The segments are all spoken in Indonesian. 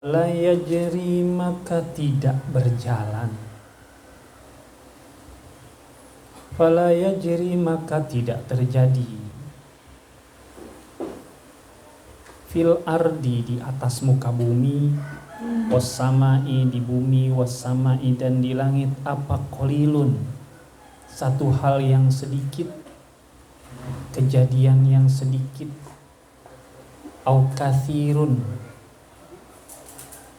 La yajri maka tidak berjalan. Fala yajri maka tidak terjadi. Fil ardi di atas muka bumi, wassamai di bumi, wassamai dan di langit apa qalilun, satu hal yang sedikit, kejadian yang sedikit, au kathirun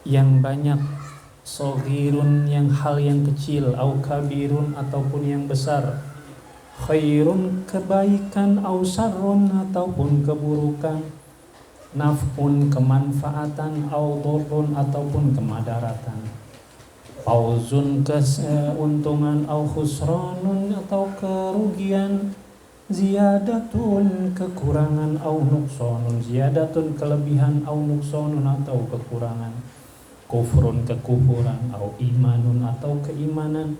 yang banyak, soghirun yang hal yang kecil, au kabirun ataupun yang besar, khairun kebaikan, au sarrun ataupun keburukan, naf'un kemanfaatan, au dhurrun ataupun kemadaratan, fauzun keuntungan, au khusranun atau kerugian, ziyadatun kekurangan, au nuqsanun ziyadatun kelebihan, au nuqsanun atau kekurangan, kufrun kekufuran, au imanun atau keimanan,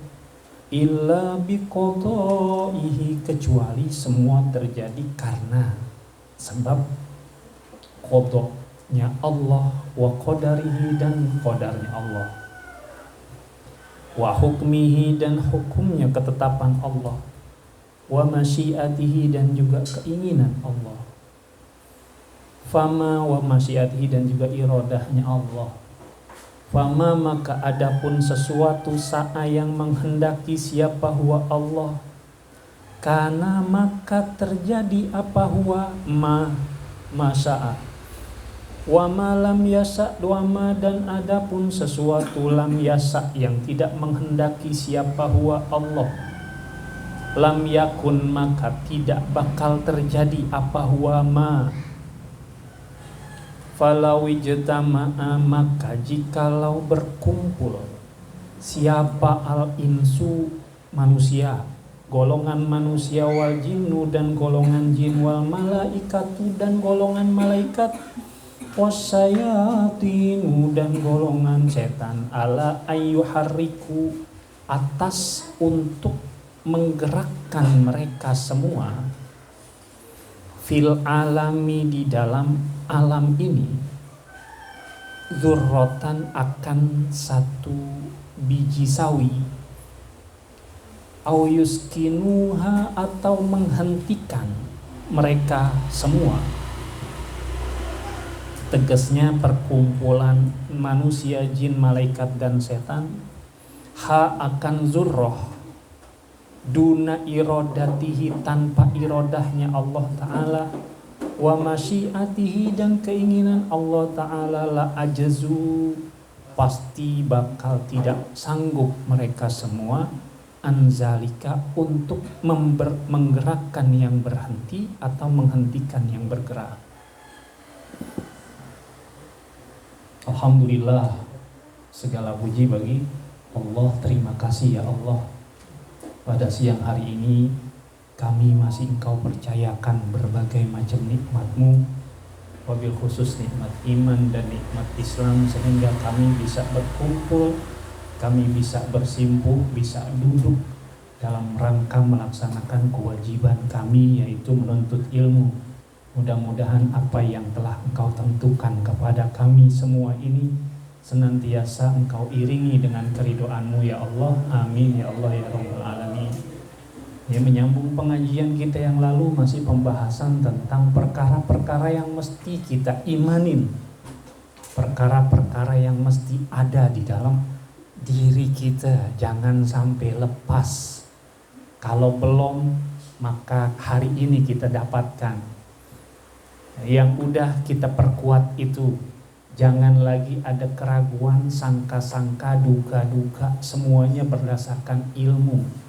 illa biqadaihi kecuali semua terjadi karena sebab qadanya Allah, wa qadarihi dan qadarnya Allah, wa hukmihi dan hukumnya ketetapan Allah, wa masyiatihi dan juga keinginan Allah, fama wa masyiatihi dan juga iradahnya Allah, fama maka adapun sesuatu sa'a yang menghendaki siapa huwa Allah, karena maka terjadi apa huwa masa'a, wa ma lam yasa' wa ma dan adapun sesuatu lam yasa' yang tidak menghendaki siapa huwa Allah, lam yakun maka tidak bakal terjadi apa huwa ma. Falau ijtama'a maka jikalau berkumpul siapa al-insu manusia, golongan manusia, wal jinnu dan golongan jin, wal malaikatu dan golongan malaikat, wasyayatinu dan golongan setan, ala ayyuharriku atas untuk menggerakkan mereka semua, fil alami di dalam alam ini, dzurratan akan satu biji sawi, au yuskinuha atau menghentikan mereka semua. Tegasnya perkumpulan manusia, jin, malaikat dan setan, ha akan zurroh, duna irodatihi tanpa irodahnya Allah Ta'ala, wa masyiatihi dan keinginan Allah Ta'ala, la ajazu pasti bakal tidak sanggup mereka semua, anzalika untuk menggerakkan yang berhenti atau menghentikan yang bergerak. Alhamdulillah, segala puji bagi Allah. Terima kasih ya Allah, pada siang hari ini kami masih Engkau percayakan berbagai macam nikmat-Mu, wabil khusus nikmat iman dan nikmat Islam, sehingga kami bisa berkumpul, kami bisa bersimpuh, bisa duduk dalam rangka melaksanakan kewajiban kami, yaitu menuntut ilmu. Mudah-mudahan apa yang telah Engkau tentukan kepada kami semua ini senantiasa Engkau iringi dengan keridhaan-Mu ya Allah. Amin ya Allah ya Rabbal Alamin. Ya, menyambung pengajian kita yang lalu, masih pembahasan tentang perkara-perkara yang mesti kita imanin, perkara-perkara yang mesti ada di dalam diri kita, jangan sampai lepas. Kalau belum, maka hari ini kita dapatkan. Yang udah kita perkuat itu, jangan lagi ada keraguan, sangka-sangka, duga-duga, semuanya berdasarkan ilmu.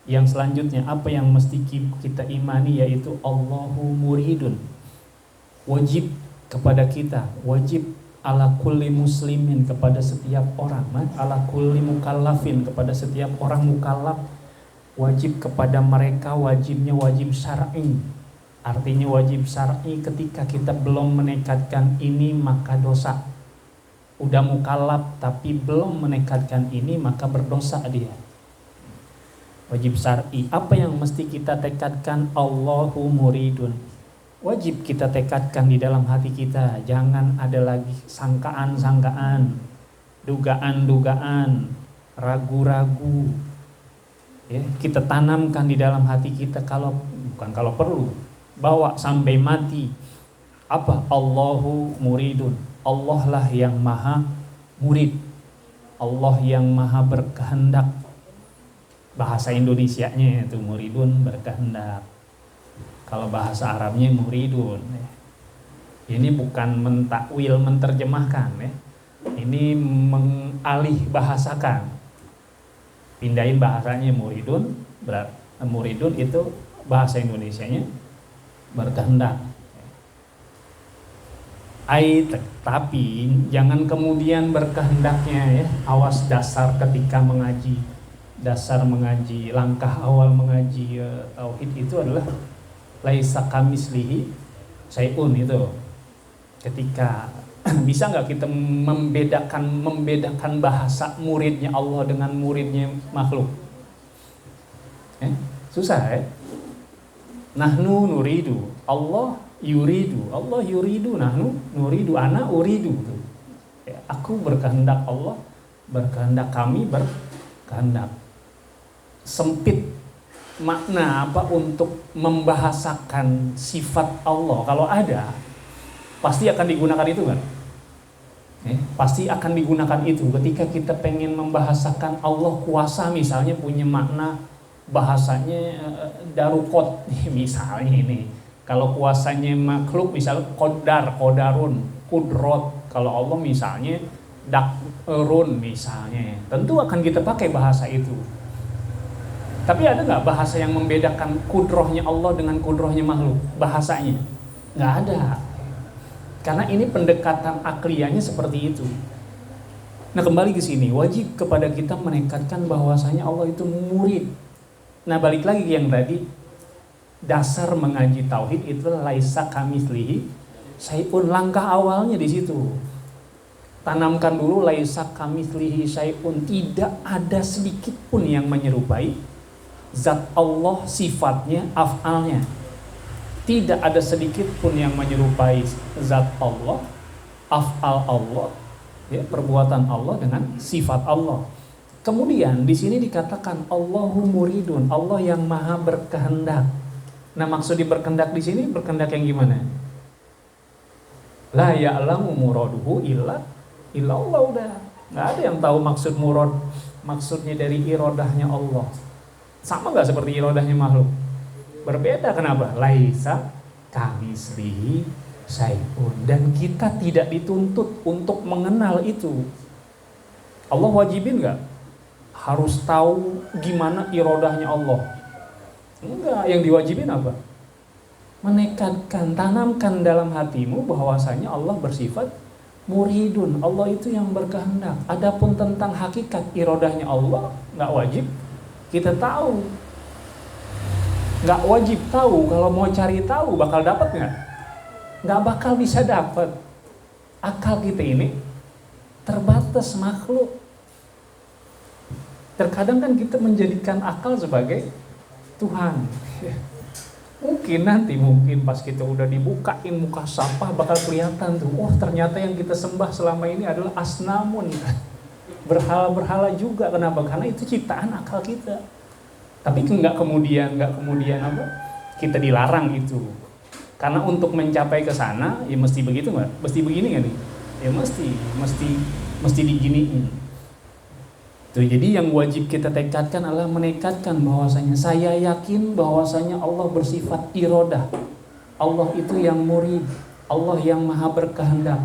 Yang selanjutnya, apa yang mesti kita imani, yaitu Allahu muridun, wajib kepada kita, wajib ala kulli muslimin kepada setiap orang, ala kulli mukallafin kepada setiap orang mukallaf, wajib kepada mereka, wajibnya wajib syar'i. Artinya wajib syar'i, ketika kita belum menekadkan ini maka dosa. Udah mukallaf tapi belum menekadkan ini maka berdosa dia. Wajib syar'i. Apa yang mesti kita tekadkan? Allahu muridun, wajib kita tekadkan di dalam hati kita, jangan ada lagi sangkaan-sangkaan, dugaan-dugaan, ragu-ragu. Ya, kita tanamkan di dalam hati kita kalau perlu, bawa sampai mati. Apa? Allahu muridun. Allah lah yang maha murid. Allah yang maha berkehendak. Bahasa Indonesianya itu muridun, berkehendak. Kalau bahasa Arabnya muridun. Ini bukan mentakwil, menterjemahkan ya. Ini mengalih bahasakan. Pindahin bahasanya muridun, muridun itu bahasa Indonesianya berkehendak. Tapi jangan kemudian berkehendaknya ya. Awas dasar ketika mengaji. Dasar mengaji, langkah awal mengaji tauhid itu adalah laisa kamislihi syai'un itu. Ketika bisa nggak kita membedakan bahasa muridnya Allah dengan muridnya makhluk? Susah ya. Nahnu nuridu, Allah yuridu, Allah yuridu, nahnu nuridu, ana uridu. Aku berkehendak, Allah berkehendak, kami berkehendak. Sempit makna apa untuk membahasakan sifat Allah. Kalau ada, pasti akan digunakan itu kan? Pasti akan digunakan itu. Ketika kita pengen membahasakan Allah kuasa, misalnya punya makna bahasanya darukot, misalnya ini. Kalau kuasanya makhluk, misalnya kodarun, kudrot. Kalau Allah misalnya dakrun misalnya, tentu akan kita pakai bahasa itu. Tapi ada nggak bahasa yang membedakan kudrohnya Allah dengan kudrohnya makhluk? Bahasanya nggak ada, karena ini pendekatan akliyahnya seperti itu. Nah, kembali ke sini, wajib kepada kita menekadkan bahwasanya Allah itu murid. Nah, balik lagi yang tadi, dasar mengaji tauhid itu laisa kamitslihi syai'un. Langkah awalnya di situ. Tanamkan dulu laisa kamitslihi syai'un, tidak ada sedikit pun yang menyerupai zat Allah, sifatnya, af'alnya. Tidak ada sedikit pun yang menyerupai zat Allah, af'al Allah, ya, perbuatan Allah dengan sifat Allah. Kemudian di sini dikatakan Allahu muridun, Allah yang maha berkehendak. Nah, maksud di berkehendak di sini berkehendak yang gimana? La ya'lamu muraduhu illa Allah, udah. Nggak ada yang tahu maksudnya dari irodahnya Allah. Sama nggak seperti irodahnya makhluk? Berbeda. Kenapa? Laisa kamitslihi syai'un. Dan kita tidak dituntut untuk mengenal itu. Allah wajibin nggak? Harus tahu gimana irodahnya Allah? Enggak. Yang diwajibin apa? Menekadkan, tanamkan dalam hatimu bahwasanya Allah bersifat muridun. Allah itu yang berkehendak. Adapun tentang hakikat irodahnya Allah nggak wajib kita tahu. Nggak wajib tahu. Kalau mau cari tahu bakal dapat nggak? Nggak bakal bisa dapat. Akal kita ini terbatas, makhluk. Terkadang kan kita menjadikan akal sebagai Tuhan. Mungkin pas kita udah dibukain muka sampah bakal kelihatan tuh, oh ternyata yang kita sembah selama ini adalah asnamun, berhala-berhala juga. Kenapa? Karena itu ciptaan akal kita. Tapi nggak kemudian apa? Kita dilarang itu. Karena untuk mencapai ke sana ya mesti begitu nggak? Mesti begini nggak nih? Ya mesti diginiin. Tuh, jadi yang wajib kita tekadkan adalah menekadkan bahwasanya saya yakin bahwasanya Allah bersifat irodah. Allah itu yang murid, Allah yang maha berkehendak.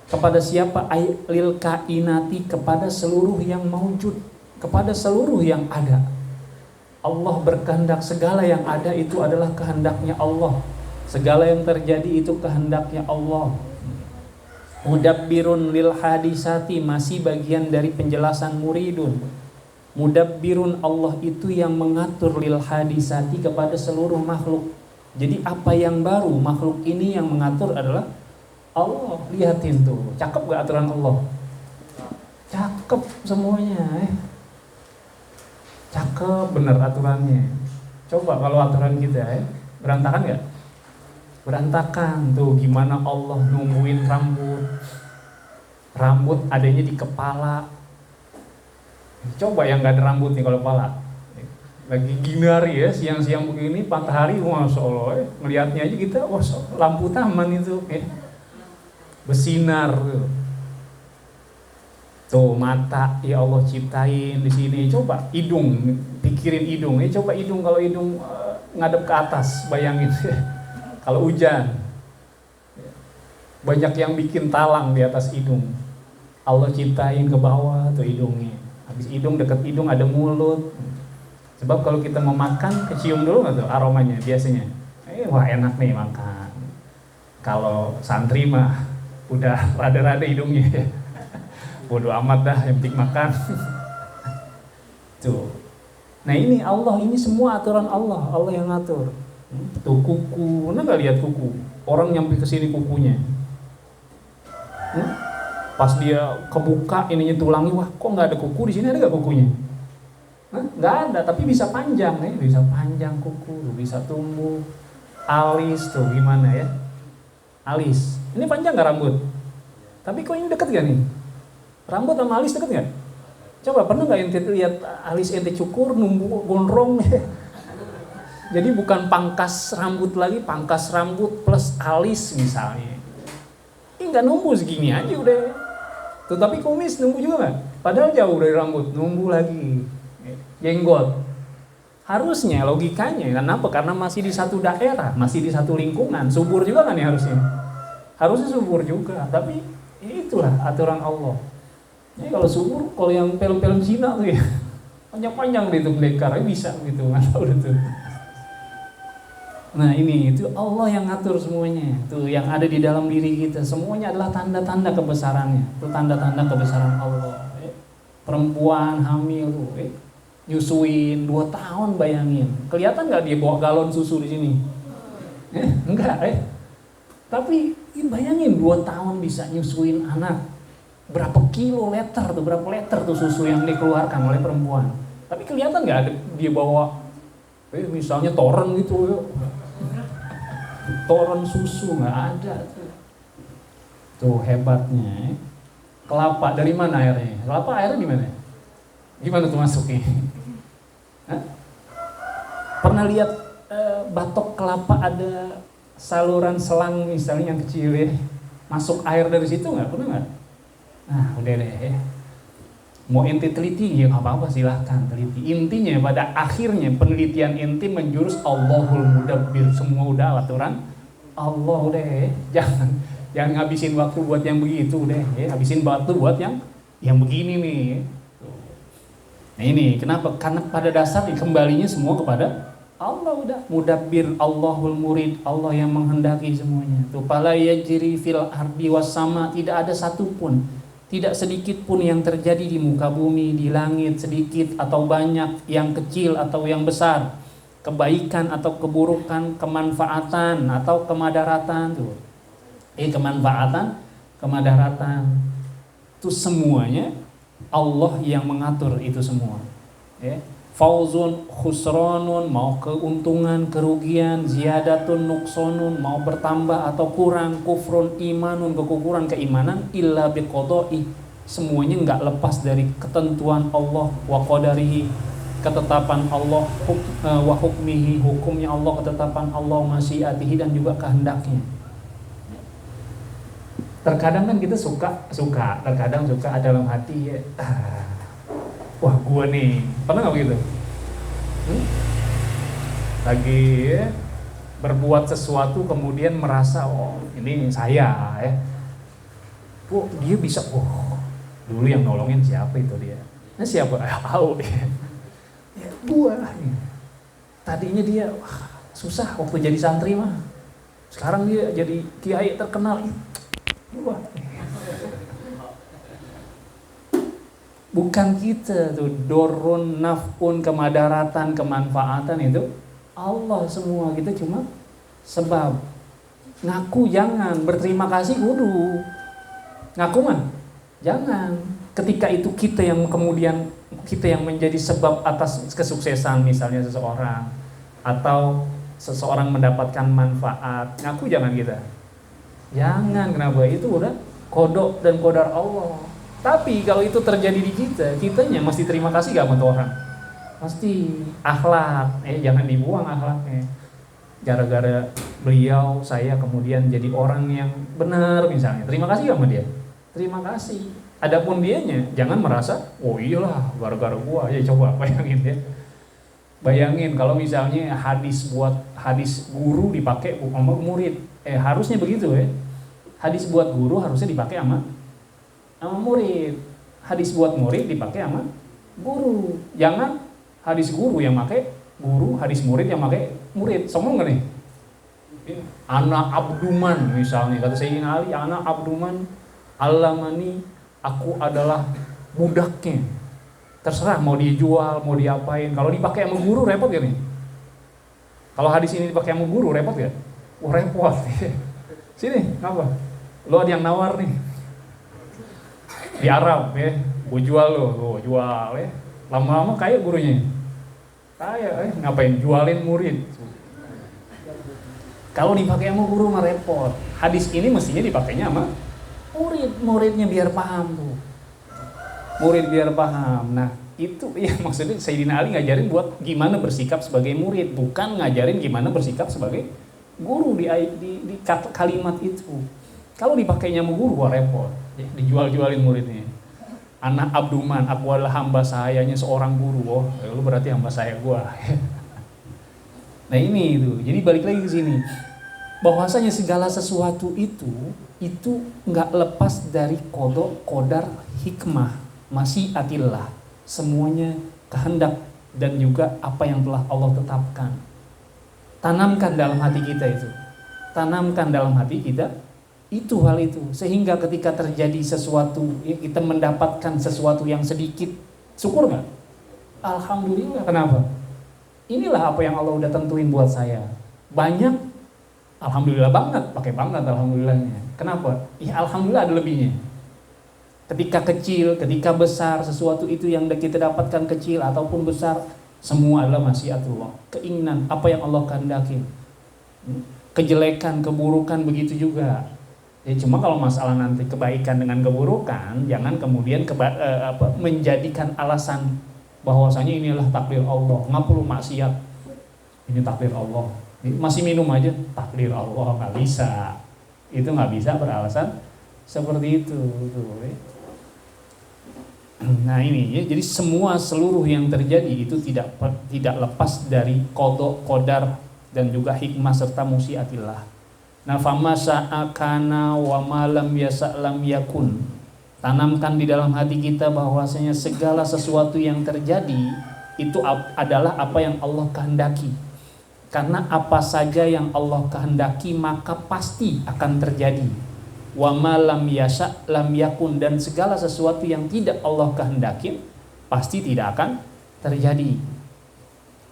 Kepada siapa? Lil kainati, kepada seluruh yang maujud, kepada seluruh yang ada. Allah berkehendak, segala yang ada itu adalah kehendaknya Allah. Segala yang terjadi itu kehendaknya Allah. Mudabbirun lil hadisati, masih bagian dari penjelasan muridun. Mudabbirun, Allah itu yang mengatur lil hadisati, kepada seluruh makhluk. Jadi apa yang baru, makhluk ini yang mengatur adalah Allah. Lihatin tuh, cakep gak aturan Allah? Cakep semuanya. Cakep bener aturannya. Coba kalau aturan kita berantakan gak? berantakan. Tuh gimana Allah nungguin rambut adanya di kepala. Coba yang gak ada rambut nih kalau kepala, lagi gini hari ya, siang-siang begini matahari, masya Allah ngelihatnya aja kita, wah lampu taman itu bersinar tuh mata ya Allah ciptain di sini. Coba hidung, pikirin hidung, coba hidung, kalau hidung ngadep ke atas, bayangin kalau hujan banyak yang bikin talang di atas hidung, Allah ciptain ke bawah tuh hidungnya. Habis hidung, deket hidung ada mulut. Sebab kalau kita mau makan, kecium dulu nggak tuh aromanya biasanya. Wah enak nih makan. Kalau santri mah udah rada-rada hidungnya. Bodoh amat dah, yang penting makan. Tuh. Nah ini Allah, ini semua aturan Allah. Allah yang ngatur. Tuh kuku, pernah nggak lihat kuku? Orang nyampe ke sini kukunya. Pas dia kebuka ininya tulangnya, wah kok nggak ada kuku di sini, ada nggak kukunya? Nggak ada, tapi bisa panjang nih, bisa panjang kuku, bisa tumbuh. Alis tuh gimana ya? Alis, ini panjang nggak rambut? Tapi kok ini deket gak nih? Rambut sama alis deket nggak? Coba pernah nggak ente lihat alis ente cukur, numbuh gondrong? Jadi bukan pangkas rambut lagi, pangkas rambut plus alis misalnya. Ini nggak numbuh segini aja udah. Tuh, tapi kumis numbuh juga nggak? Padahal jauh dari rambut, numbuh lagi. Jenggot. Harusnya logikanya, kenapa? Karena masih di satu daerah, masih di satu lingkungan, subur juga kan ya harusnya. Harusnya subur juga, tapi itulah aturan Allah. Jadi kalau subur, kalau yang film-film Cina tuh ya, panjang-panjang deh itu pendekar, bisa gitu, nggak tahu tuh. Nah ini, itu Allah yang ngatur semuanya. Tuh yang ada di dalam diri kita, semuanya adalah tanda-tanda kebesarannya. Itu tanda-tanda kebesaran Allah. Perempuan hamil tuh, nyusuin 2 tahun, bayangin. Kelihatan nggak dia bawa galon susu di sini? Enggak, Tapi bayangin 2 tahun bisa nyusuin anak. Berapa liter tuh susu yang dikeluarkan oleh perempuan. Tapi kelihatan nggak ada dia bawa, misalnya toren gitu, toren susu, nggak ada. Tuh hebatnya. Kelapa dari mana airnya? Kelapa airnya di mana? Gimana tuh masuknya? Pernah lihat batok kelapa ada saluran selang misalnya yang kecil ya, masuk air dari situ nggak? Pernah nggak? Nah udah deh. Mau ente teliti ya nggak apa-apa, silahkan teliti. Intinya pada akhirnya penelitian ente menjurus Allahul Mudabbir, semua udah aturan Allah udah. Jangan ngabisin waktu buat yang begitu deh, habisin waktu buat yang begini nih. Nah ini kenapa? Karena pada dasarnya kembalinya semua kepada Allah udah. Mudabbir, Allahul Murid, Allah yang menghendaki semuanya. Tuh fala yajri fil ardi was sama, tidak ada satupun, tidak sedikit pun yang terjadi di muka bumi, di langit, sedikit atau banyak, yang kecil atau yang besar, kebaikan atau keburukan, kemanfaatan atau kemadaratan tuh. Kemanfaatan, kemadaratan. Itu semuanya Allah yang mengatur itu semua. Fauzun, khusranun, mau keuntungan, kerugian, ziyadatun, nuksonun, mau bertambah atau kurang, kufrun, imanun, kekufuran, keimanan, illa biqada'i, semuanya enggak lepas dari ketentuan Allah, wa qadarihi, ketetapan Allah, wa hukmihi, hukumnya Allah, ketetapan Allah, masyiatihi, dan juga kehendaknya. Terkadang kan kita suka, terkadang suka ada dalam hati ya, wah gua nih, pernah nggak begitu? Lagi berbuat sesuatu kemudian merasa, oh ini saya ya, kok dia bisa, dulu yang nolongin siapa itu dia? Nah siapa? Tahu dia. Ya gua. Tadinya dia susah waktu jadi santri mah, sekarang dia jadi kiai terkenal. Wah. Bukan kita tuh, dorun, nafun, kemadaratan, kemanfaatan itu Allah semua, kita cuma sebab. Ngaku jangan, berterima kasih kudu. Ngaku mah jangan. Ketika itu kita yang kemudian kita yang menjadi sebab atas kesuksesan misalnya seseorang, atau seseorang mendapatkan manfaat, ngaku jangan kita. Jangan, kenapa? Itu udah kodok dan kodar Allah. Tapi kalau itu terjadi di kita, kitanya mesti terima kasih gak sama tuh orang? Pasti. Akhlak, jangan dibuang akhlaknya. Gara-gara beliau, saya kemudian jadi orang yang benar misalnya. Terima kasih gak sama dia? Terima kasih. Adapun dianya, jangan merasa, oh iyalah gara-gara gua. Ya coba bayangin ya. Bayangin kalau misalnya hadis guru dipakai sama murid. Harusnya begitu ya. Hadis buat guru harusnya dipakai sama murid. Hadis buat murid dipakai sama guru. Jangan hadis guru yang pakai guru, hadis murid yang pakai murid. Sombong enggak nih? Ana abduman misalnya, kata Sayyidina Ali, ana abduman allamani, aku adalah budaknya. Terserah mau dijual, mau diapain. Kalau dipakai sama guru repot gak nih? Kalau hadis ini dipakai sama guru repot gak? Repot. Sini, apa? Lo ada yang nawar nih. Di Arab ya, gue jual lo jual ya. Lama-lama kaya gurunya. Kaya ngapain jualin murid. Kalau dipakai sama guru mah repot. Hadis ini mestinya dipakainya sama muridnya biar paham tuh. Murid biar paham. Nah itu ya maksudnya Sayyidina Ali ngajarin buat gimana bersikap sebagai murid, bukan ngajarin gimana bersikap sebagai guru di kalimat itu. Kalau dipakainya sama guru wah repot, dijual-jualin muridnya. Anak abduman, aku adalah hamba sayanya seorang guru. Oh lu berarti hamba saya gua. Nah ini itu, jadi balik lagi ke sini. Bahwasanya segala sesuatu itu nggak lepas dari kodok, kodar, hikmah, masyiatillah, semuanya kehendak dan juga apa yang telah Allah tetapkan. Tanamkan dalam hati kita itu, tanamkan dalam hati kita itu hal itu, sehingga ketika terjadi sesuatu kita mendapatkan sesuatu yang sedikit, syukur nggak? Alhamdulillah. Kenapa? Inilah apa yang Allah udah tentuin buat saya. Banyak, alhamdulillah banget, pakai banget alhamdulillahnya. Kenapa? Ya alhamdulillah ada lebihnya. Ketika kecil, ketika besar, sesuatu itu yang kita dapatkan kecil ataupun besar, semua adalah masyiatullah. Keinginan, apa yang Allah kehendaki. Kejelekan, keburukan begitu juga. Ya cuma kalau masalah nanti kebaikan dengan keburukan, jangan kemudian menjadikan alasan bahwasanya inilah takdir Allah. Nggak perlu maksiat. Ini takdir Allah. Masih minum aja, takdir Allah, nggak bisa. Itu nggak bisa beralasan seperti itu. Nah ini ya, jadi seluruh yang terjadi itu tidak lepas dari qada, qadar dan juga hikmah serta masyiatillah. Nah fama sa'akana wa ma lam yasa' lam yakun. Tanamkan di dalam hati kita bahwasanya segala sesuatu yang terjadi itu adalah apa yang Allah kehendaki. Karena apa saja yang Allah kehendaki maka pasti akan terjadi. Wa ma lam yasha' lam yakun, dan segala sesuatu yang tidak Allah kehendaki pasti tidak akan terjadi.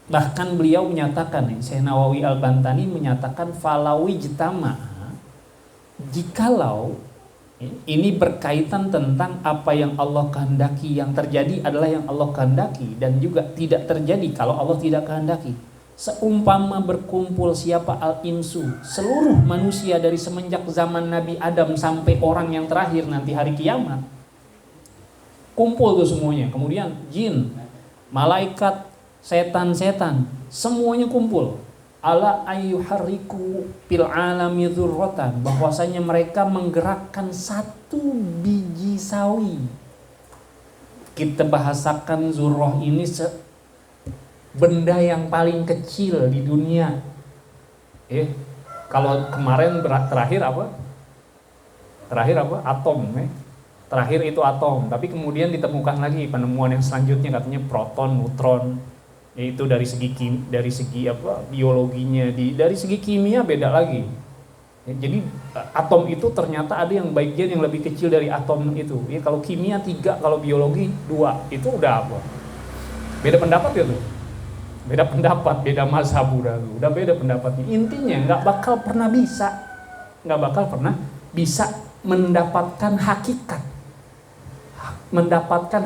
Bahkan beliau menyatakan, Syekh Nawawi Al-Bantani menyatakan falawi jtama, jikalau ini berkaitan tentang apa yang Allah kehendaki, yang terjadi adalah yang Allah kehendaki, dan juga tidak terjadi kalau Allah tidak kehendaki. Seumpama berkumpul siapa al-insu, seluruh manusia dari semenjak zaman Nabi Adam sampai orang yang terakhir nanti hari kiamat, kumpul tuh semuanya. Kemudian jin, malaikat, setan-setan, semuanya kumpul. Ala ayyuharriku fil alami dzurratan, bahwasanya mereka menggerakkan satu biji sawi. Kita bahasakan zurrah ini benda yang paling kecil di dunia. Kalau kemarin terakhir apa? Atom. Terakhir itu atom, tapi kemudian ditemukan lagi penemuan yang selanjutnya, katanya proton, neutron. Yaitu dari segi biologinya, dari segi kimia beda lagi. Jadi atom itu ternyata ada yang bagian yang lebih kecil dari atom itu. Kalau kimia 3, kalau biologi 2, itu udah apa? Beda pendapat ya tuh. Beda pendapat, beda mazhab udah beda pendapatnya. Intinya nggak bakal pernah bisa mendapatkan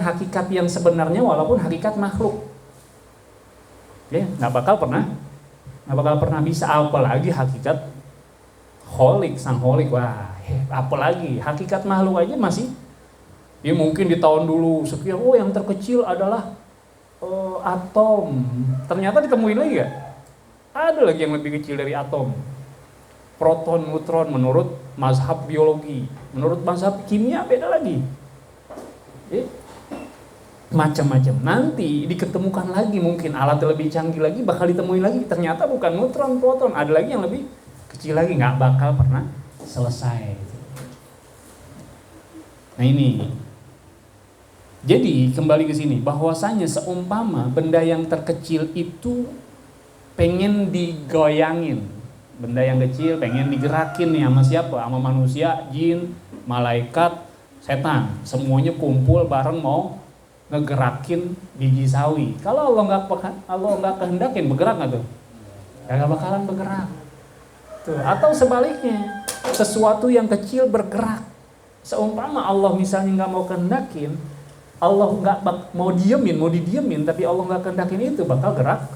hakikat yang sebenarnya walaupun hakikat makhluk. Nggak bakal pernah nggak bakal pernah bisa. Apalagi hakikat holik, sang holik, wah, apalagi hakikat makhluk aja masih, ya mungkin di tahun dulu sekian, yang terkecil adalah atom, ternyata ditemuin lagi ya, ada lagi yang lebih kecil dari atom, proton, neutron, menurut mazhab biologi, menurut mazhab kimia beda lagi, macam-macam. Nanti diketemukan lagi, mungkin alat lebih canggih lagi bakal ditemuin lagi, ternyata bukan neutron, proton, ada lagi yang lebih kecil lagi, nggak bakal pernah selesai. Nah ini, jadi kembali ke sini, bahwasanya seumpama benda yang terkecil itu pengen digoyangin, benda yang kecil pengen digerakin nih sama siapa? Sama manusia, jin, malaikat, setan, semuanya kumpul bareng mau ngegerakin biji sawi. Kalau Allah nggak kehendakin, bergerak nggak tuh? Nggak bakalan bergerak. Tuh. Atau sebaliknya, sesuatu yang kecil bergerak. Seumpama Allah misalnya nggak mau kehendakin, Allah nggak mau diemin, mau didiemin, tapi Allah nggak kehendakin, itu bakal gerak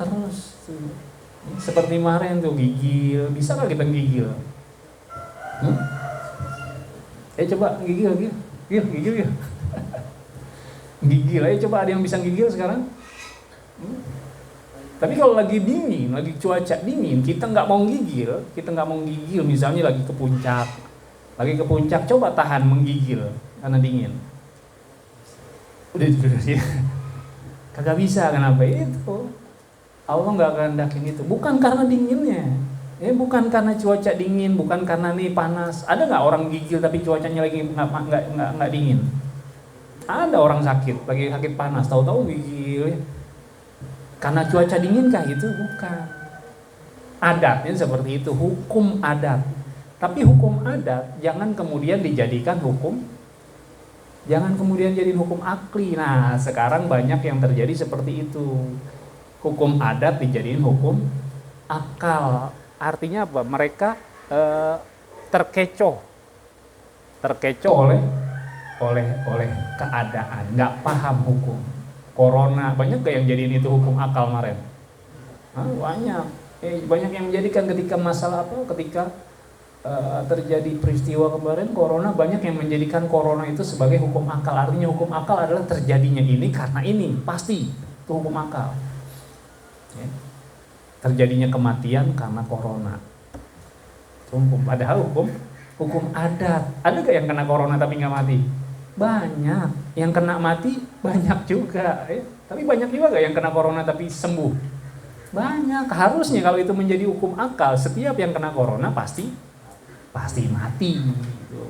terus. Tuh. Seperti kemarin tuh gigil, bisa nggak kita gigil? Coba gigil. Gigil aja coba, ada yang bisa gigil sekarang? Tapi kalau lagi dingin, lagi cuaca dingin, kita nggak mau gigil, misalnya lagi ke puncak, coba tahan menggigil karena dingin. Udah ya. Kagak bisa, kenapa? Itu Allah nggak kehendakin itu, bukan karena dinginnya, bukan karena cuaca dingin, bukan karena nih panas. Ada nggak orang gigil tapi cuacanya lagi nggak dingin? Ada orang lagi sakit panas, tahu-tahu gigil. Karena cuaca dingin kah itu? Bukan. Adatnya seperti itu, hukum adat. Tapi hukum adat jangan kemudian dijadikan hukum, jangan kemudian jadi hukum akli. Nah, sekarang banyak yang terjadi seperti itu. Hukum adat dijadiin hukum akal. Artinya apa? Mereka terkecoh oleh keadaan, nggak paham hukum. Corona, banyak gak yang jadiin itu hukum akal kemarin? Banyak yang menjadikan ketika masalah ketika terjadi peristiwa kemarin corona, banyak yang menjadikan corona itu sebagai hukum akal. Artinya hukum akal adalah terjadinya ini karena ini, pasti itu hukum akal. Terjadinya kematian karena corona, padahal hukum adat. Ada gak yang kena corona tapi nggak mati? Banyak. Yang kena mati banyak juga, tapi banyak juga gak yang kena corona tapi sembuh? Banyak. Harusnya kalau itu menjadi hukum akal, setiap yang kena corona pasti mati,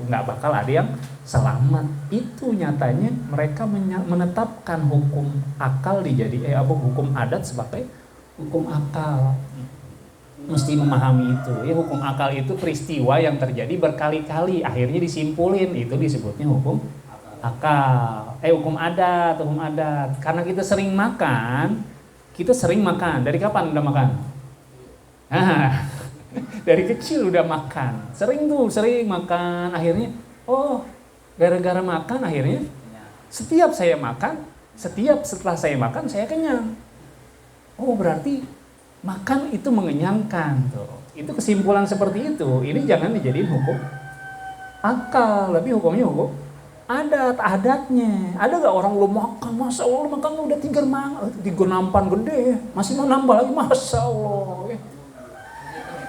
nggak bakal ada yang selamat. Itu nyatanya mereka menetapkan hukum akal hukum adat sebagai hukum akal. Mesti memahami itu. Hukum akal itu peristiwa yang terjadi berkali-kali, akhirnya disimpulin, itu disebutnya hukum akal. Hukum adat. Karena kita sering makan. Dari kapan udah makan? Dari kecil udah makan. Sering makan. Akhirnya, gara-gara makan akhirnya setelah saya makan saya kenyang. Berarti makan itu mengenyangkan tuh. Itu kesimpulan seperti itu. Ini jangan dijadiin hukum akal, tapi hukumnya hukum adatnya. Ada gak orang lu makan, masa Allah lu makan udah 3 nampan gede, masih mau nambah lagi, masa Allah.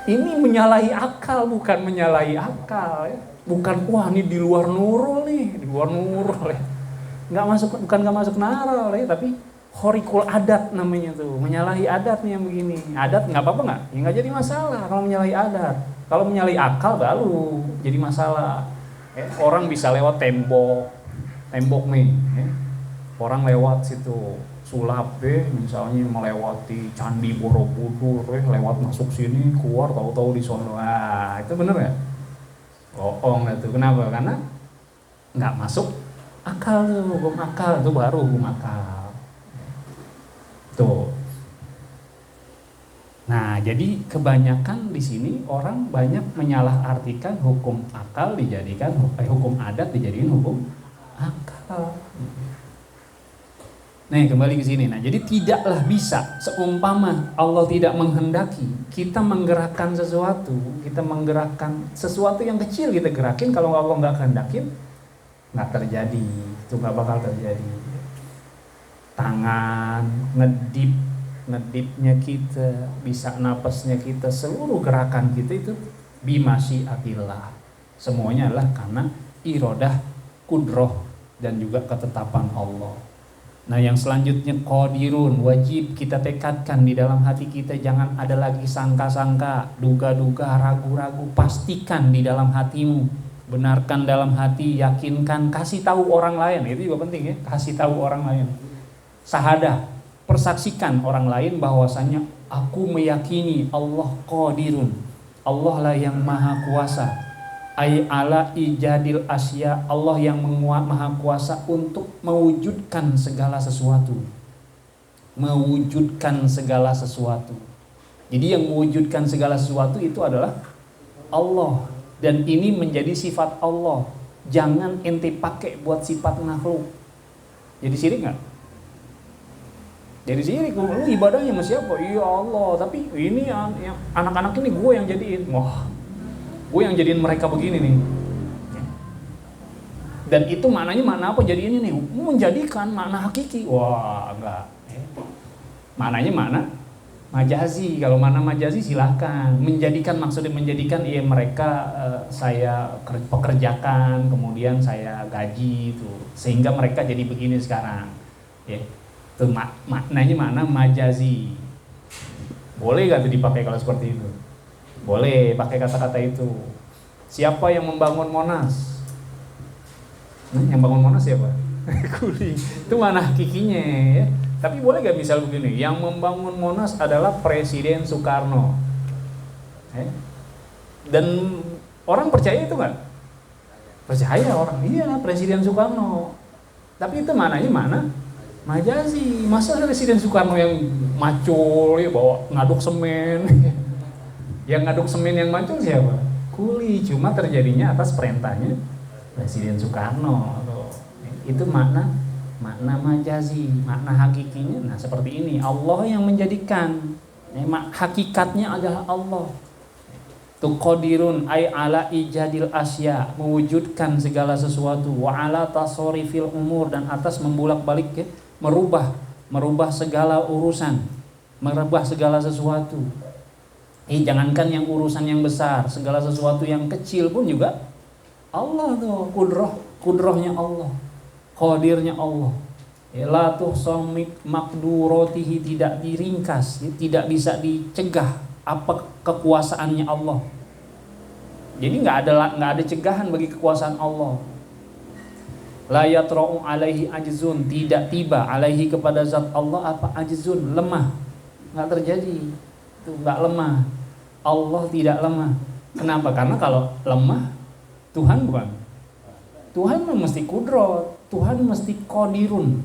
Ini menyalahi akal, bukan menyalahi akal. Bukan ini di luar nurul ya. Bukan nggak masuk naral ya, tapi khorikul adat namanya tuh, menyalahi adatnya yang begini. Adat nggak apa-apa nggak? Ya nggak jadi masalah kalau menyalahi adat. Kalau menyalahi akal baru jadi masalah. Orang bisa lewat tembok nih. Orang lewat situ sulap misalnya melewati Candi Borobudur, lewat masuk sini, keluar tahu-tahu di sono. Itu bener ya? Bohong itu. Kenapa? Karena nggak masuk akal tuh, hukum akal itu baru hukum akal. Tuh. Nah, jadi kebanyakan di sini orang banyak menyalahartikan hukum akal hukum adat dijadikan hukum akal. Nah, kembali ke sini. Nah, jadi tidaklah bisa seumpama Allah tidak menghendaki kita menggerakkan sesuatu, kita menggerakkan sesuatu yang kecil kita gerakin, kalau Allah nggak kehendakin nggak terjadi, itu nggak bakal terjadi. Tangan ngedipnya kita, bisa napasnya kita, seluruh gerakan kita itu bimasyiatillah. Semuanya adalah karena iradah, kudroh, dan juga ketetapan Allah. Nah, yang selanjutnya qadirun, wajib kita tekadkan di dalam hati kita, jangan ada lagi sangka-sangka, duga-duga, ragu-ragu. Pastikan di dalam hatimu, benarkan dalam hati, yakinkan, kasih tahu orang lain. Itu juga penting ya, kasih tahu orang lain. Sahadah, persaksikan orang lain bahwasanya aku meyakini Allah qadirun, Allah lah yang maha kuasa. Ay ala ijadil asya, Allah yang maha kuasa untuk mewujudkan segala sesuatu. Mewujudkan segala sesuatu. Jadi yang mewujudkan segala sesuatu itu adalah Allah. Dan ini menjadi sifat Allah. Jangan ente pakai buat sifat makhluk. Jadi syirik gak? Jadi syirik, lu ibadahnya sama siapa? Iya Allah, tapi ini yang anak-anak ini gue yang jadiin. Wah, gue yang jadiin mereka begini nih. Dan itu maknanya makna apa jadiin ini? Menjadikan makna hakiki. Wah, enggak. Maknanya makna majazi. Kalau makna majazi silahkan. Menjadikan, maksudnya menjadikan ya mereka saya pekerjakan, kemudian saya gaji itu, sehingga mereka jadi begini sekarang. Ya. Itu maknanya makna majazi. Boleh gak tuh dipakai kalau seperti itu? Boleh pakai kata-kata itu. Siapa yang membangun Monas? Yang bangun Monas siapa? Kuli. Itu mana hakikinya ya. Tapi boleh gak misal begini, yang membangun Monas adalah Presiden Soekarno. Dan orang percaya itu gak? Percaya orang, iya Presiden Soekarno. Tapi itu maknanya mana? Majazi. Masa Presiden Soekarno yang macul ya, bawa ngaduk semen. Yang ngaduk semen yang macul siapa? Kuli. Cuma terjadinya atas perintahnya Presiden Soekarno. Itu makna majazi, makna hakikinya. Nah, seperti ini, Allah yang menjadikan. Hakikatnya adalah Allah. Tu qadirun ay ala ijadil asya, mewujudkan segala sesuatu, wa ala tasarifil umur, dan atas membulak-balik ya, merubah segala urusan, merubah segala sesuatu. Jangankan yang urusan yang besar, segala sesuatu yang kecil pun juga Allah tuh, kudrohnya Allah, qadirnya Allah. La tuhsamik makdurotihi, tidak diringkas, tidak bisa dicegah apa kekuasaannya Allah. Jadi nggak ada cegahan bagi kekuasaan Allah. La yatra'u alaihi ajzun, tidak tiba alaihi kepada zat Allah apa ajzun, lemah. Nggak terjadi. Itu nggak lemah. Allah tidak lemah. Kenapa? Karena kalau lemah Tuhan bukan. Tuhan mesti kudrot, Tuhan mesti qadirun.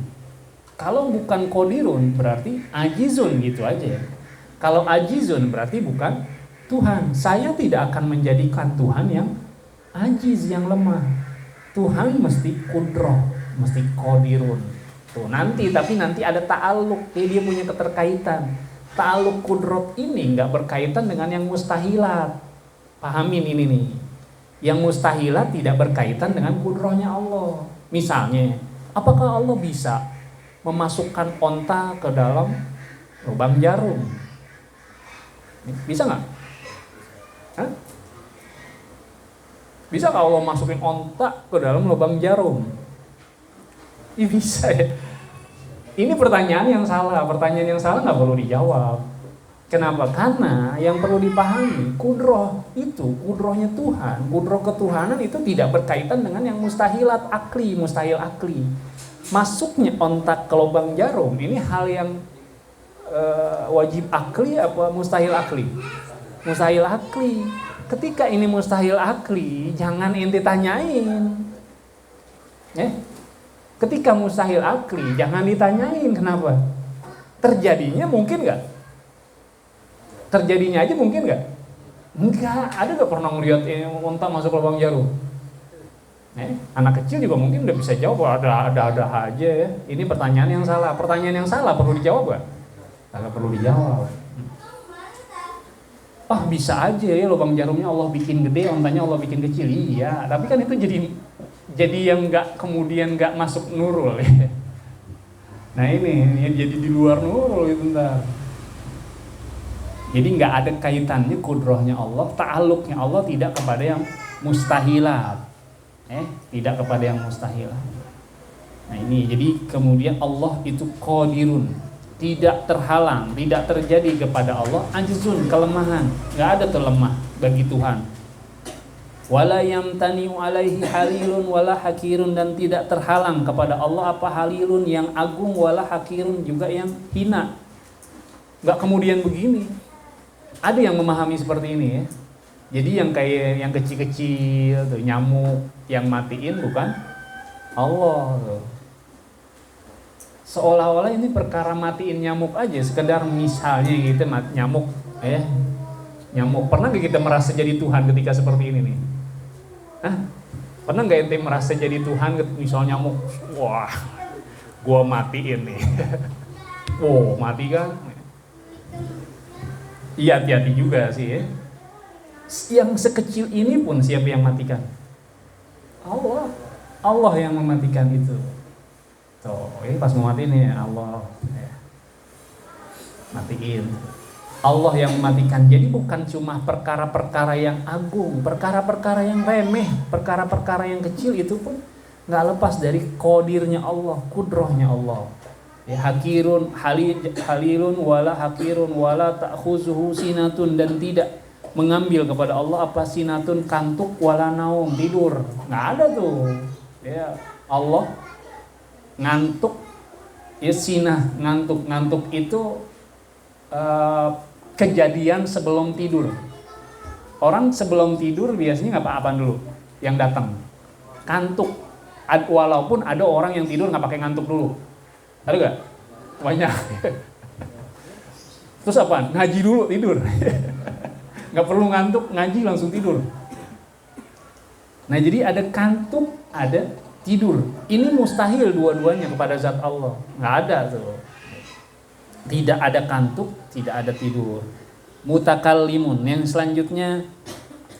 Kalau bukan qadirun berarti ajizun gitu aja. Kalau ajizun berarti bukan Tuhan. Saya tidak akan menjadikan Tuhan yang ajiz, yang lemah. Tuhan mesti kudroh, mesti qadirun. Tuh tapi nanti ada ta'aluk, dia punya keterkaitan. Ta'aluk kudrot ini nggak berkaitan dengan yang mustahilat. Pahamin ini nih. Yang mustahilat tidak berkaitan dengan kudrohnya Allah. Misalnya, apakah Allah bisa memasukkan onta ke dalam lubang jarum? Bisa nggak? Bisa nggak Allah masukin onta ke dalam lubang jarum? Bisa ya. Ini pertanyaan yang salah nggak perlu dijawab. Kenapa? Karena yang perlu dipahami, kudrohnya Tuhan, kudroh ketuhanan itu tidak berkaitan dengan yang mustahil akli. Masuknya ontak ke lubang jarum, ini hal yang wajib akli apa mustahil akli? Mustahil akli. Ketika ini mustahil akli, jangan ente tanyain. Ketika mustahil akli, jangan ditanyain kenapa. Terjadinya mungkin nggak? Terjadinya aja mungkin nggak? Enggak. Ada nggak pernah ngeliat unta masuk lubang jarum? Anak kecil juga mungkin udah bisa jawab, ada aja ya. Ini pertanyaan yang salah. Pertanyaan yang salah perlu dijawab gak? Kagak perlu dijawab. Bisa aja ya lubang jarumnya Allah bikin gede, ontanya Allah bikin kecil. Iya, tapi kan itu jadi yang kemudian nggak masuk nurul ya. Nah ini yang jadi di luar nurul itu ntar. Jadi nggak ada kaitannya kudrohnya Allah, ta'aluknya Allah tidak kepada yang mustahilat. Tidak kepada yang mustahilat. Nah ini jadi kemudian Allah itu qadirun, tidak terhalang, tidak terjadi kepada Allah ajzun, kelemahan. Nggak ada terlemah bagi Tuhan. Wala yamtani'u alaihi halilun wala hakirun, dan tidak terhalang kepada Allah apa halilun yang agung wala hakirun juga yang hina. Nggak kemudian begini. Ada yang memahami seperti ini ya. Jadi yang kayak yang kecil-kecil tuh, nyamuk yang matiin bukan Allah tuh. Seolah-olah ini perkara matiin nyamuk aja, sekedar misalnya gitu nyamuk ya. Nyamuk, pernah gak kita merasa jadi Tuhan ketika seperti ini nih? Pernah gak ente merasa jadi Tuhan misalnya nyamuk, wah gua matiin nih. Wow, mati kan? Iya, hati-hati juga sih ya. Yang sekecil ini pun siapa yang matikan? Allah yang mematikan itu. Tuh, ini pas mau mati nih Allah ya. Matiin. Allah yang mematikan. Jadi bukan cuma perkara-perkara yang agung, perkara-perkara yang remeh, perkara-perkara yang kecil itu pun nggak lepas dari qadirnya Allah, kudrohnya Allah. Ya, hakirun halilun wala hakirun wala ta'khuzuhu sinatun, dan tidak mengambil kepada Allah apa sinatun, kantuk, wala naum, tidur. Nggak ada tuh. Ya, Allah ngantuk, ya sinah, ngantuk itu kejadian sebelum tidur. Orang sebelum tidur biasanya apa dulu yang datang? Kantuk. Walaupun ada orang yang tidur nggak pakai ngantuk dulu. Ada gak? Banyak. Terus apa? Ngaji dulu tidur. Gak perlu ngantuk, ngaji langsung tidur. Nah jadi ada kantuk, ada tidur. Ini mustahil dua-duanya kepada zat Allah. Gak ada tuh. Tidak ada kantuk, tidak ada tidur. Mutakallimun. Yang selanjutnya,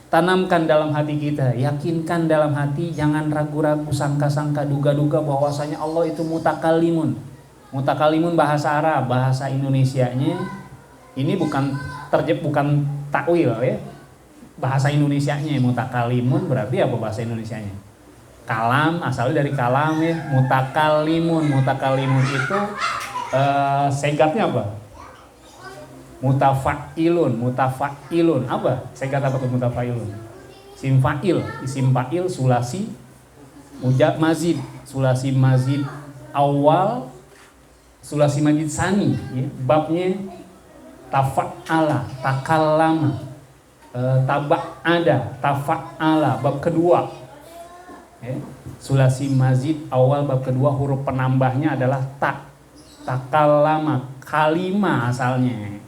tanamkan dalam hati kita, yakinkan dalam hati, jangan ragu-ragu, sangka-sangka, duga-duga bahwasanya Allah itu mutakallimun. Mutakallimun bahasa Arab, bahasa Indonesianya ini bukan takwil ya. Bahasa Indonesianya mutakallimun berarti apa bahasa Indonesianya? Kalam, asalnya dari kalam ya. Mutakallimun itu segatnya apa? Mutafa'ilun apa? Segat apa tuh mutafa'ilun? Isim fa'il sulasi mazid, sulasi mazid awal, sulasi mazid sani ya. Babnya tafa'ala, takallama, taba'ada, tafa'ala, bab kedua ya. Sulasi mazid awal bab kedua, huruf penambahnya adalah takallama, kalima asalnya.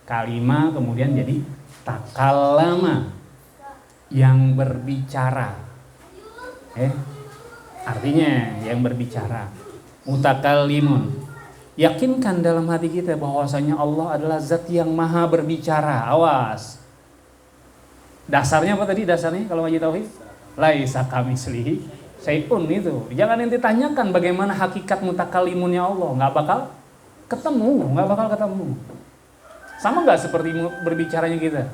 Kalima kemudian jadi takallama, yang berbicara. Artinya yang berbicara. Mutakallimun. Yakinkan dalam hati kita bahwasanya Allah adalah zat yang maha berbicara. Awas. Dasarnya apa tadi dasarnya kalau ngaji tauhid? Laisa kamitslihi syai'un itu. Jangan ente tanyakan bagaimana hakikat mutakallimunnya Allah, enggak bakal ketemu. Sama enggak seperti berbicaranya kita?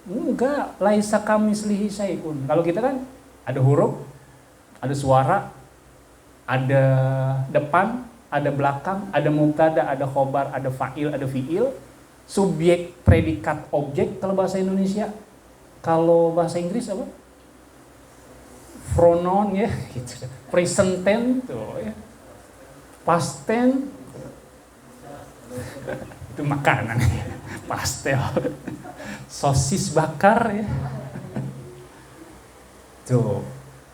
Enggak, laisa kamitslihi syai'un. Kalau kita kan ada huruf, ada suara, ada depan, ada belakang, ada mubtada, ada khobar, ada fa'il, ada fi'il, subjek, predikat, objek kalau bahasa Indonesia. Kalau bahasa Inggris apa? Pronoun ya, gitu. Present tense tuh ya. Past tense itu makanan ya. Pastel. Sosis bakar ya. Tuh.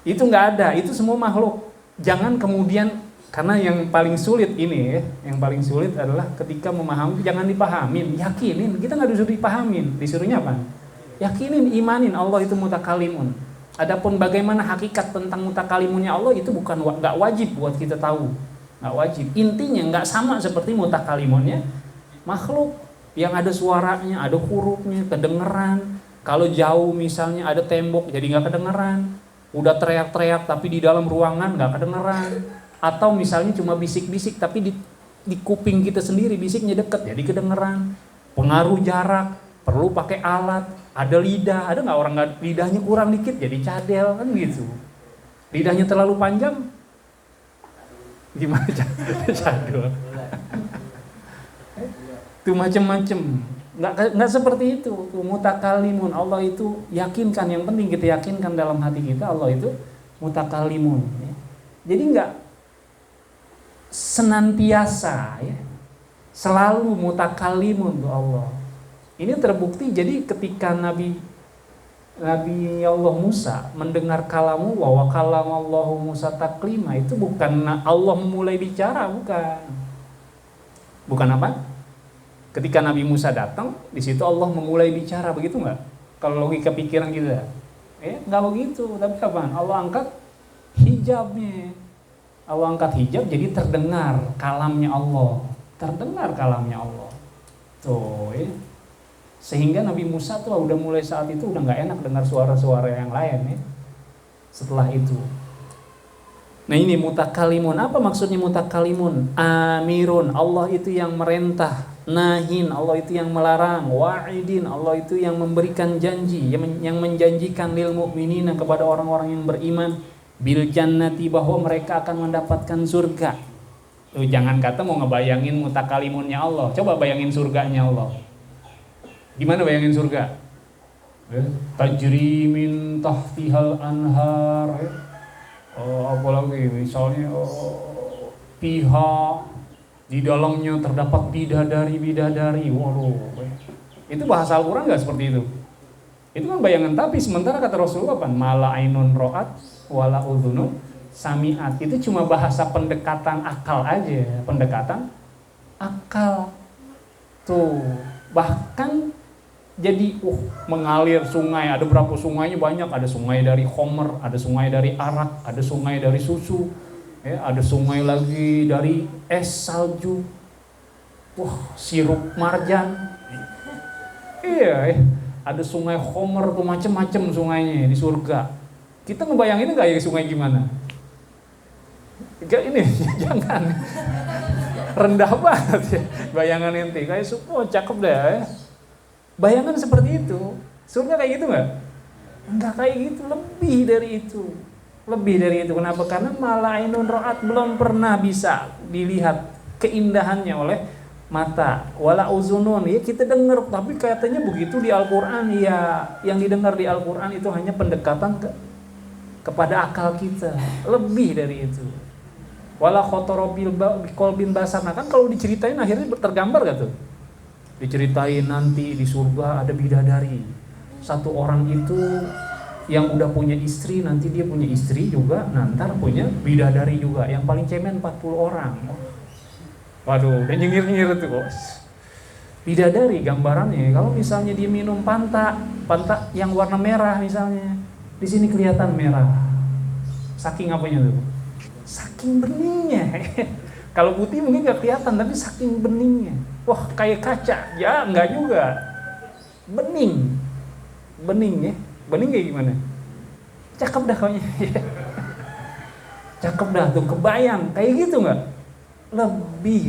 Itu enggak ada, itu semua makhluk. Jangan kemudian, karena yang paling sulit ini ya, yang paling sulit adalah ketika memahami, jangan dipahamin, yakinin. Kita nggak disuruh dipahamin, disuruhnya apa? Yakinin, imanin Allah itu mutakallimun. Adapun bagaimana hakikat tentang mutakalimunnya Allah itu nggak wajib buat kita tahu, nggak wajib. Intinya nggak sama seperti mutakalimunnya makhluk yang ada suaranya, ada hurufnya, kedengeran. Kalau jauh misalnya ada tembok jadi nggak kedengeran, udah teriak-teriak tapi di dalam ruangan nggak kedengeran, atau misalnya cuma bisik-bisik tapi di kuping kita sendiri bisiknya deket jadi kedengeran. Pengaruh jarak, perlu pakai alat. Ada lidah, ada nggak orang lidahnya kurang dikit jadi cadel kan gitu. Lidahnya terlalu panjang, gimana cadel? Itu macam-macam. Nggak seperti itu. Mutakalimun, Allah itu yakinkan, yang penting kita yakinkan dalam hati kita Allah itu mutakalimun. Jadi nggak senantiasa ya, selalu mutakalimun tuh Allah. Ini terbukti jadi ketika Nabi Allah Musa mendengar kalamu wa kalamallahu Musa taklima, itu bukan Allah mulai bicara, bukan apa? Ketika Nabi Musa datang, di situ Allah memulai bicara, begitu nggak? Kalau logika pikiran kita, nggak begitu. Tapi apa? Allah angkat hijabnya, Allah angkat hijab jadi terdengar kalamnya Allah, tuh ya. Sehingga Nabi Musa tuh udah mulai saat itu udah nggak enak dengar suara-suara yang lain ya. Setelah itu, nah ini mutakalimun. Apa maksudnya mutakalimun? Amirun, Allah itu yang merentah. Nahin, Allah itu yang melarang. Wa'idin, Allah itu yang memberikan janji, yang menjanjikan lil mu'minina kepada orang-orang yang beriman bil jannati, bahwa mereka akan mendapatkan surga. Tuh, jangan kata mau ngebayangin mutakalimunnya Allah, coba bayangin surganya Allah. Gimana bayangin surga? Tajri min tahtihal anhar. Apalagi misalnya pihak di dalamnya terdapat bidadari. Waduh. Itu bahasa Al-Qur'an enggak seperti itu? Itu kan bayangan, tapi sementara kata Rasulullah apa? Mala ainun ra'at wala udhunun sami'at. Itu cuma bahasa pendekatan akal aja, pendekatan akal. Tuh, bahkan jadi mengalir sungai, ada berapa sungainya banyak, ada sungai dari Khomer, ada sungai dari arak, ada sungai dari susu, ya, ada sungai lagi dari es salju, sirup marjan, ada sungai Khomer tuh, macem-macem sungainya di surga. Kita ngebayangin nggak ya sungai gimana? Ini jangan rendah banget ya bayangan ente, kayak cakep deh ya. Bayangan seperti itu, surga kayak gitu nggak? Enggak kayak gitu, lebih dari itu. Kenapa? Karena malainun ro'at, belum pernah bisa dilihat keindahannya oleh mata. Wala uzunun, ya kita dengar, tapi katanya begitu di Al-Quran. Ya, yang didengar di Al-Quran itu hanya pendekatan kepada akal kita, lebih dari itu. Wala khotorobil kolbin basar. Nah kan kalau diceritain akhirnya tergambar gak tuh? Diceritain nanti di surga ada bidadari. Satu orang itu yang udah punya istri, nanti dia punya istri juga, nanti punya bidadari juga. Yang paling cemen 40 orang. Waduh, udah nyengir-nyengir tuh bos. Bidadari gambarannya, kalau misalnya dia minum Fanta yang warna merah misalnya, di sini kelihatan merah. Saking apanya tuh? Saking beningnya. Kalau putih mungkin gak kelihatan, tapi saking beningnya. Wah, kayak kaca. Ya, enggak juga. Bening ya. Bening kayak gimana? Cakep dah kayaknya. Cakep dah tuh, kebayang. Kayak gitu enggak? Lebih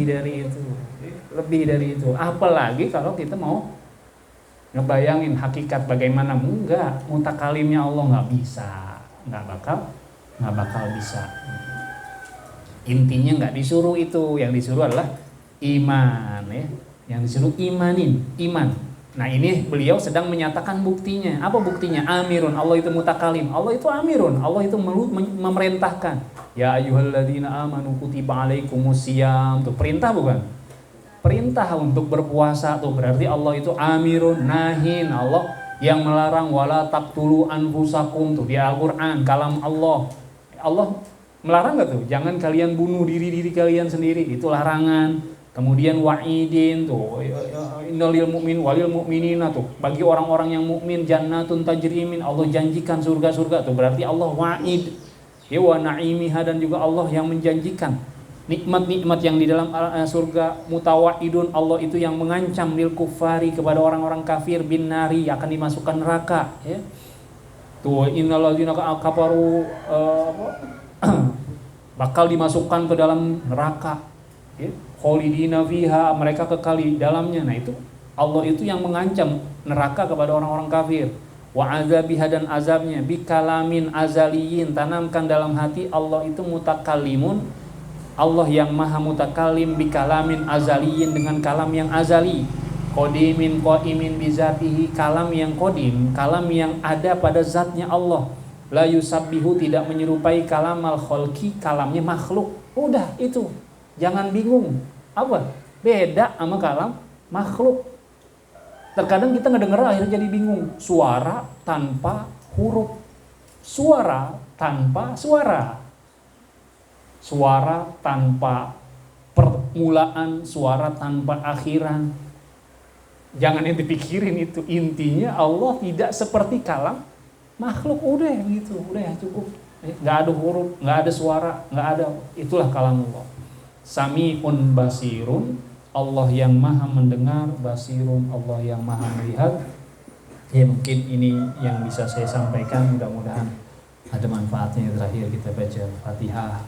dari itu. Apalagi kalau kita mau ngebayangin hakikat bagaimana, enggak. Mutakalimnya Allah enggak bisa. Enggak bakal bisa. Intinya enggak disuruh itu, yang disuruh adalah iman ya. Yang disuruh iman. Nah, ini beliau sedang menyatakan buktinya. Apa buktinya? Amirun, Allah itu mutakalim. Allah itu amirun, Allah itu memerintahkan. Ya ayyuhalladzina amanu kutiba alaikumusiyam. Itu perintah bukan? Perintah untuk berpuasa tuh, berarti Allah itu amirun nahin. Allah yang melarang wala taqtulu anfusakum tuh di Al-Qur'an, kalam Allah. Allah melarang gak tuh? Jangan kalian bunuh diri kalian sendiri, itu larangan. Kemudian wa'idin tuh, innalil mu'min walil mu'minina tuh. Bagi orang-orang yang mukmin jannatun tajri min, Allah janjikan surga-surga tuh. Berarti Allah wa'id. Ya wa na'imiha, dan juga Allah yang menjanjikan nikmat-nikmat yang di dalam surga. Mutawa'idun, Allah itu yang mengancam lil kufari, kepada orang-orang kafir, bin nari, akan dimasukkan neraka, ya. Tuh innalladzina kafaru bakal dimasukkan ke dalam neraka, ya. Kholidina fiha, mereka kekal di dalamnya. Nah itu Allah itu yang mengancam neraka kepada orang-orang kafir. Wa azabiha, dan azabnya, bikalamin azaliyin, tanamkan dalam hati Allah itu mutakallimun, Allah yang maha mutakalim, bikalamin azaliyin, dengan kalam yang azali, qadimin qaimin bizatihi, kalam yang qadim, kalam yang ada pada zatnya Allah. La yusabbihu, tidak menyerupai kalamal khalqi, kalamnya makhluk. Udah itu, jangan bingung. Apa? Beda sama kalam makhluk. Terkadang kita ngedenger akhirnya jadi bingung. Suara tanpa huruf, suara tanpa suara, suara tanpa permulaan, suara tanpa akhiran. Jangan yang dipikirin itu. Intinya Allah tidak seperti kalam makhluk. Udah gitu, udah cukup. Nggak ada huruf, nggak ada suara, nggak ada. Itulah kalam Allah. Sami'un basirun, Allah yang maha mendengar, basirun, Allah yang maha melihat. Ya mungkin ini yang bisa saya sampaikan, mudah-mudahan ada manfaatnya. Terakhir kita baca Fatihah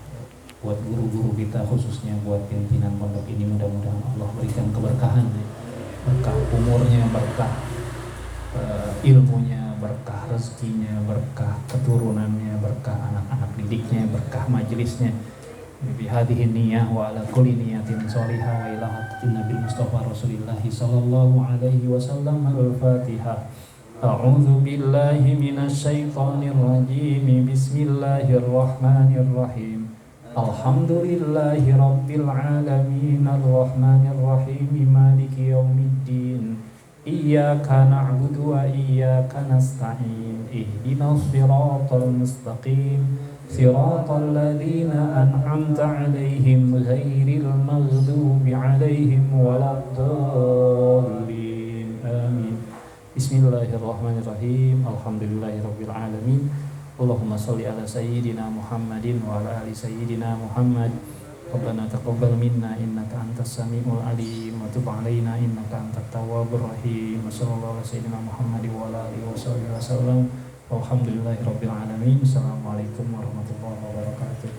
buat guru-guru kita, khususnya buat pimpinan pondok ini. Mudah-mudahan Allah berikan keberkahan, berkah umurnya, berkah ilmunya, berkah rezekinya, berkah keturunannya, berkah anak-anak didiknya, berkah majelisnya. Bihadihi niyah wa ala kulli niyatin sholihah wa ila hadratin Nabi Mustafa Rasulillah sallallahu alaihi wasallam. Al-Fatihah. A'udzu billahi minasy syaithanir rajim. Bismillahirrahmanirrahim. Alhamdulillahi rabbil alamin, arrahmanir rahim, maliki yaumiddin. Iyyaka na'budu wa iyyaka nasta'in. Ihdinas siratal mustaqim. Siratal ladzina an'amta 'alaihim ghairil maghdubi 'alaihim waladdallin. Amin. Bismillahirrahmanirrahim. Alhamdulillahirabbil alamin. Allahumma shalli ala sayyidina Muhammadin wa ala ali sayyidina Muhammad. Rabbana taqabbal minna innaka antas samiul alim wa tub 'alaina innaka antat tawwabur rahim. Sallallahu alaihi sayyidina Muhammadin wa ala alihi wasallam. Alhamdulillahirabbil alamin. Assalamualaikum warahmatullahi wabarakatuh.